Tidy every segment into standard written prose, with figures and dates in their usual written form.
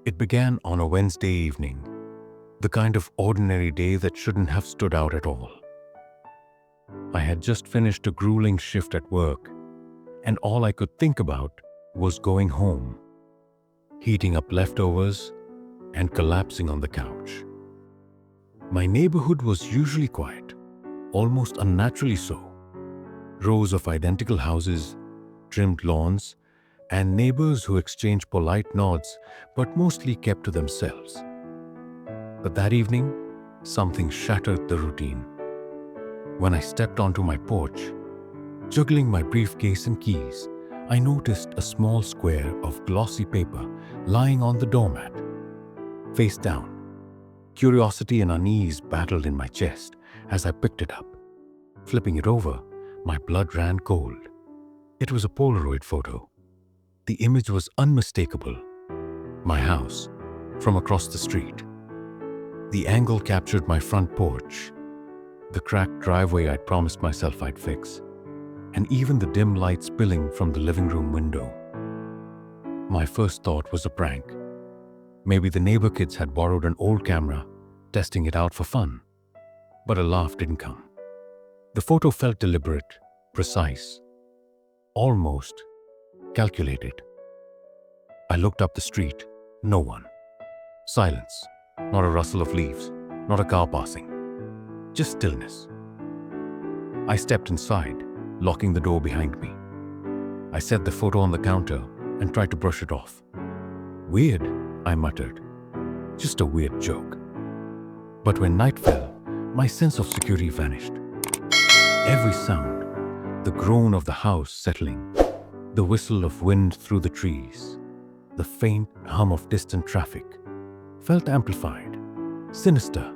It began on a Wednesday evening, the kind of ordinary day that shouldn't have stood out at all. I had just finished a grueling shift at work, and all I could think about was going home, heating up leftovers, and collapsing on the couch. My neighborhood was usually quiet, almost unnaturally so. Rows of identical houses, trimmed lawns, and neighbors who exchanged polite nods but mostly kept to themselves. But that evening, something shattered the routine. When I stepped onto my porch, juggling my briefcase and keys, I noticed a small square of glossy paper lying on the doormat. Face down, curiosity and unease battled in my chest as I picked it up. Flipping it over, my blood ran cold. It was a Polaroid photo. The image was unmistakable. My house, from across the street. The angle captured my front porch, the cracked driveway I'd promised myself I'd fix, and even the dim light spilling from the living room window. My first thought was a prank. Maybe the neighbor kids had borrowed an old camera, testing it out for fun. But a laugh didn't come. The photo felt deliberate, precise, almost calculated. I looked up the street. No one. Silence. Not a rustle of leaves. Not a car passing. Just stillness. I stepped inside, locking the door behind me. I set the photo on the counter and tried to brush it off. Weird, I muttered. Just a weird joke. But when night fell, my sense of security vanished. Every sound, the groan of the house settling, the whistle of wind through the trees, the faint hum of distant traffic, felt amplified, sinister.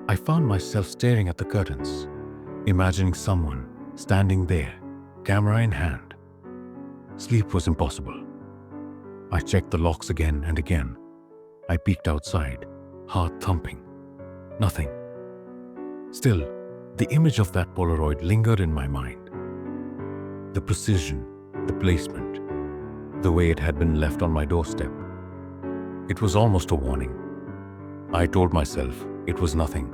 I found myself staring at the curtains, imagining someone standing there, camera in hand. Sleep was impossible. I checked the locks again and again. I peeked outside, heart thumping. Nothing. Still, the image of that Polaroid lingered in my mind. The precision, the placement, the way it had been left on my doorstep. It was almost a warning. I told myself it was nothing.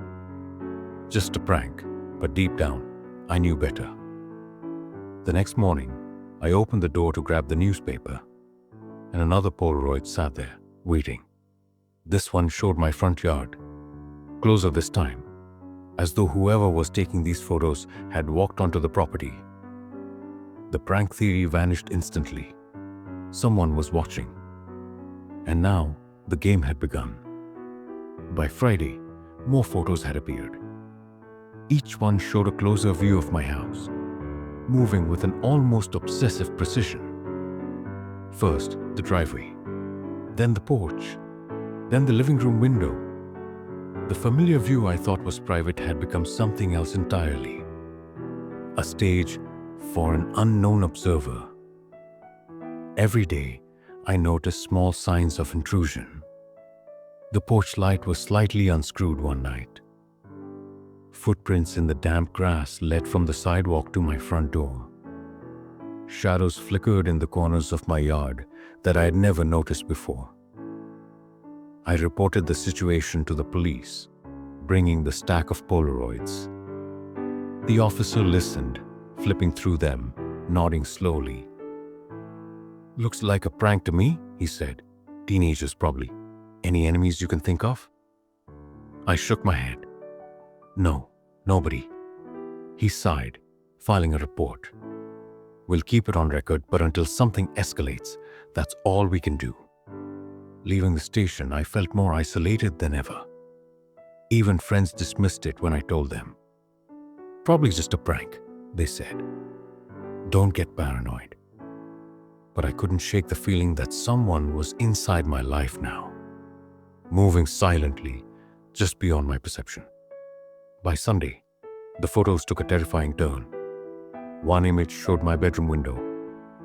Just a prank, but deep down, I knew better. The next morning, I opened the door to grab the newspaper, and another Polaroid sat there, waiting. This one showed my front yard, closer this time, as though whoever was taking these photos had walked onto the property. The prank theory vanished instantly. Someone was watching. And now, the game had begun. By Friday, more photos had appeared. Each one showed a closer view of my house, moving with an almost obsessive precision. First, the driveway, then the porch, then the living room window. The familiar view I thought was private had become something else entirely. A stage for an unknown observer. Every day, I noticed small signs of intrusion. The porch light was slightly unscrewed one night. Footprints in the damp grass led from the sidewalk to my front door. Shadows flickered in the corners of my yard that I had never noticed before. I reported the situation to the police, bringing the stack of Polaroids. The officer listened, flipping through them, nodding slowly. "Looks like a prank to me," he said. "Teenagers probably. Any enemies you can think of?" I shook my head. "No, nobody." He sighed, filing a report. "We'll keep it on record, but until something escalates, that's all we can do." Leaving the station, I felt more isolated than ever. Even friends dismissed it when I told them. "Probably just a prank," they said. "Don't get paranoid." But I couldn't shake the feeling that someone was inside my life now, moving silently, just beyond my perception. By Sunday, the photos took a terrifying turn. One image showed my bedroom window,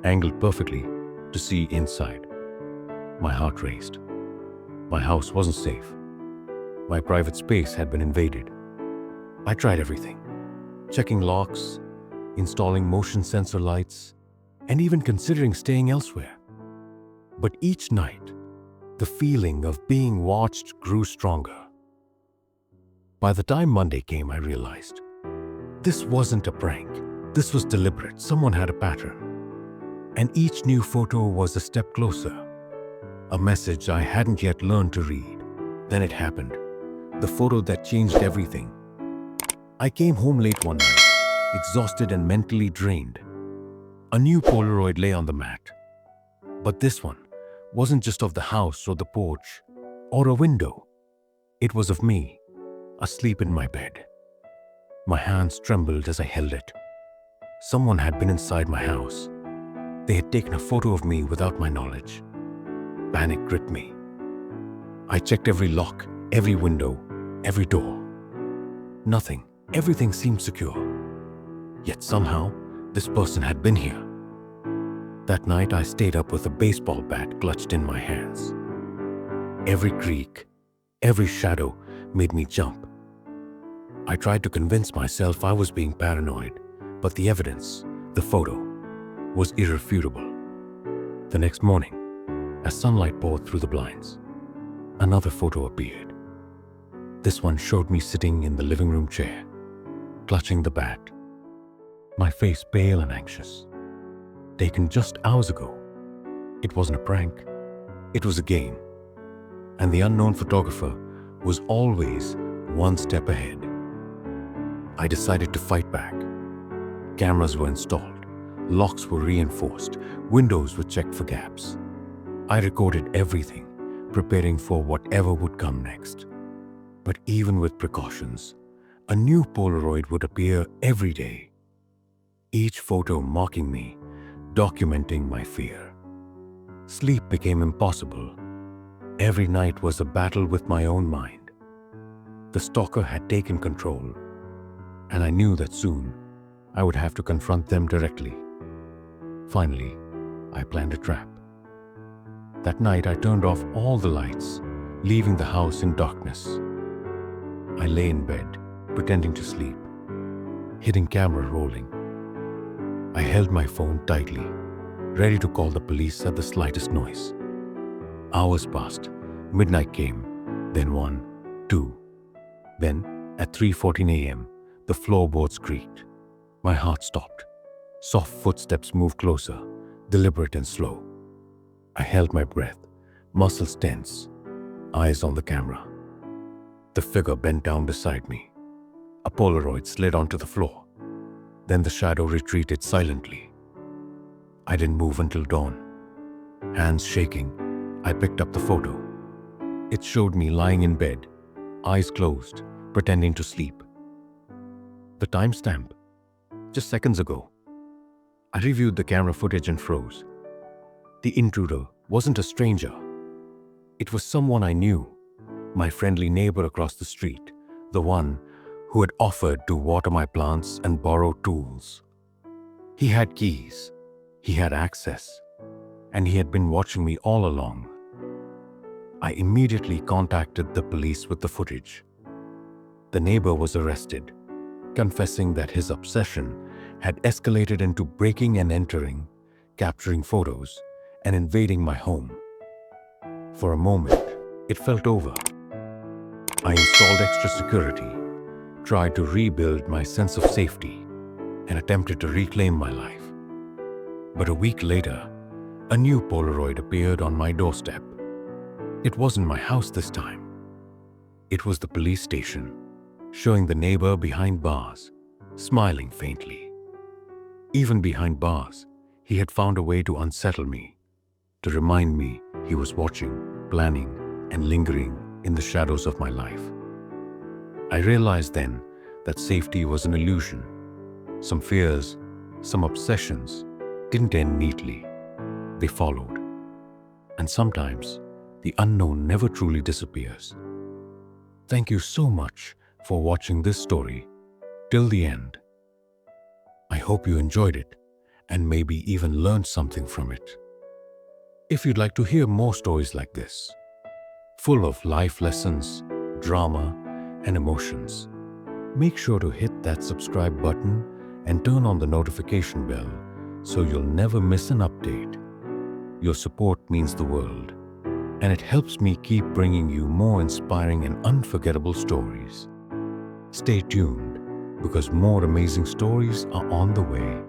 angled perfectly to see inside. My heart raced. My house wasn't safe. My private space had been invaded. I tried everything, checking locks, installing motion sensor lights, and even considering staying elsewhere. But each night, The feeling of being watched grew stronger. By the time Monday came, I realized this wasn't a prank. This was deliberate. Someone had a pattern. And each new photo was a step closer. A message I hadn't yet learned to read. Then it happened. The photo that changed everything. I came home late one night, exhausted and mentally drained. A new Polaroid lay on the mat. But this one wasn't just of the house or the porch or a window. It was of me, asleep in my bed. My hands trembled as I held it. Someone had been inside my house. They had taken a photo of me without my knowledge. Panic gripped me. I checked every lock, every window, every door. Nothing. Everything seemed secure. Yet somehow, this person had been here. That night, I stayed up with a baseball bat clutched in my hands. Every creak, every shadow made me jump. I tried to convince myself I was being paranoid, but the evidence, the photo, was irrefutable. The next morning, as sunlight poured through the blinds, another photo appeared. This one showed me sitting in the living room chair, clutching the bat, my face pale and anxious. Taken just hours ago. It wasn't a prank. It was a game. And the unknown photographer was always one step ahead. I decided to fight back. Cameras were installed. Locks were reinforced. Windows were checked for gaps. I recorded everything, preparing for whatever would come next. But even with precautions, a new Polaroid would appear every day. Each photo mocking me, documenting my fear. Sleep became impossible. Every night was a battle with my own mind. The stalker had taken control, and I knew that soon I would have to confront them directly. Finally, I planned a trap. That night, I turned off all the lights, leaving the house in darkness. I lay in bed, pretending to sleep, hidden camera rolling. I held my phone tightly, ready to call the police at the slightest noise. Hours passed. Midnight came, then 1, 2. Then, at 3:14 a.m., the floorboards creaked. My heart stopped. Soft footsteps moved closer, deliberate and slow. I held my breath, muscles tense, eyes on the camera. The figure bent down beside me. A Polaroid slid onto the floor. Then the shadow retreated silently. I didn't move until dawn. Hands shaking, I picked up the photo. It showed me lying in bed, eyes closed, pretending to sleep. The timestamp, just seconds ago. I reviewed the camera footage and froze. The intruder wasn't a stranger. It was someone I knew, my friendly neighbor across the street, the one who had offered to water my plants and borrow tools. He had keys, he had access, and he had been watching me all along. I immediately contacted the police with the footage. The neighbor was arrested, confessing that his obsession had escalated into breaking and entering, capturing photos, and invading my home. For a moment, it felt over. I installed extra security, tried to rebuild my sense of safety, and attempted to reclaim my life. But a week later, a new Polaroid appeared on my doorstep. It wasn't my house this time. It was the police station, showing the neighbor behind bars, smiling faintly. Even behind bars, he had found a way to unsettle me, to remind me he was watching, planning, and lingering in the shadows of my life. I realized then that safety was an illusion. Some fears, some obsessions didn't end neatly. They followed. And sometimes, the unknown never truly disappears. Thank you so much for watching this story till the end. I hope you enjoyed it and maybe even learned something from it. If you'd like to hear more stories like this, full of life lessons, drama, and emotions, make sure to hit that subscribe button and turn on the notification bell so you'll never miss an update. Your support means the world. and it helps me keep bringing you more inspiring and unforgettable stories. Stay tuned, because more amazing stories are on the way.